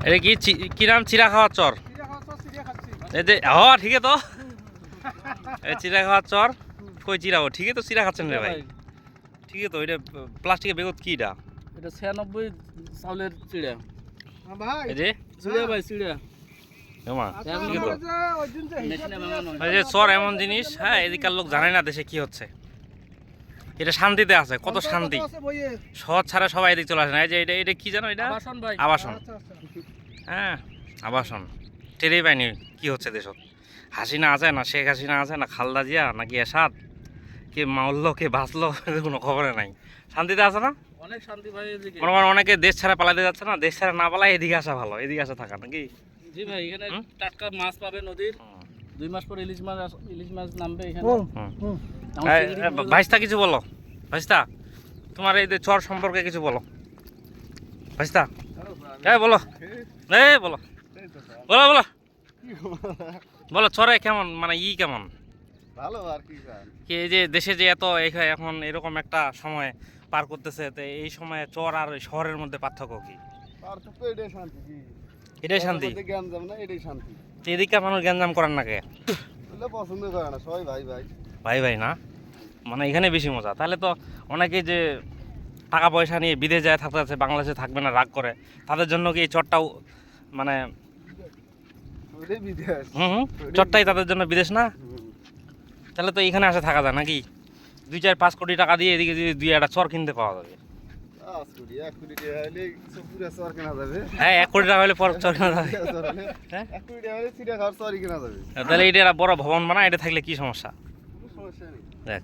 এটা কি নাম? চিরা খাওয়ার চর। এই যে ঠিক তো এই চিরা খাওয়ার চর। কই চিরাও ঠিকই তো চিরা খাচ্ছেন রে ভাই। ঠিকই তো। এটা প্লাস্টিকের বেগত কি এটা? এটা 96 চাউলের চিড়া। এই যে চিড়া ভাই চিড়া। চর এমন জিনিস, হ্যাঁ, এদিকার লোক জানে না দেশে কি হচ্ছে। এটা শান্তিতে আছে, কত শান্তি। শহর ছাড়া সবাই এদিকে চলে আসে না। এই যে এটা কি জানো? এটা আবাসন। হ্যাঁ, আবাসন। টেরেই পাইনি কি হচ্ছে দেশত। হাসিনা আছে না, শেখ হাসিনা আছে না, খালদা জিয়া নাকি এরশাদ, কে মারলো কে বাঁচলো কোনো খবরে নাই। শান্তিতে আছে না? অনেক শান্তি ভাই এদিকে। মনে করেন অনেকে দেশ ছাড়া পালাতে যাচ্ছে না, দেশ ছাড়া না পালায় এদিকে আসা ভালো, এদিকে আসা থাকা নাকি? জি ভাই, এখানে টাটকা মাছ পাবে নদীর। 2 মাস পর ইলিশ মাছ নামবে এখানে। ভাইস্তা কিছু বলো। ভাইস্তা, তোমার এই যে চর সম্পর্কে কিছু বলো। ভাইস্তা বলো, বলো বলো বলো বলো চরে কেমন, মানে কেমন ভালো আর কি। এই যে দেশে যে এত এখন এরকম একটা সময় পার করতেছে, তো এই সময়ে চর আর শহরের মধ্যে পার্থক্য কি? পার্থক্য এটাই শান্তি। এটাই শান্তি। গ্যাঞ্জাম না, এটাই শান্তি। এদিকে মানুষ গ্যাঞ্জাম করেন না কে? পছন্দ করে না সবাই, ভাই ভাই ভাই ভাই না, মানে এখানে বেশি মজা। তাহলে তো অনেকে যে টাকা পয়সা নিয়ে বিদেশ যায় থাকতে আছে, বাংলাদেশে থাকবে না রাগ করে, তাদের জন্য কি এই চরটাও মানে চরটাই তাদের জন্য বিদেশ না? তাহলে তো এখানে আসে থাকা যায় নাকি? 2-4-5 কোটি টাকা দিয়ে এদিকে যদি 2-1টা চর কিনতে পাওয়া যাবে। হ্যাঁ, 1 কোটি টাকা হলে পর চর কেনা যাবে। তাহলে এটা বড় ভবন বানা, এটা থাকলে কি সমস্যা? দেখ।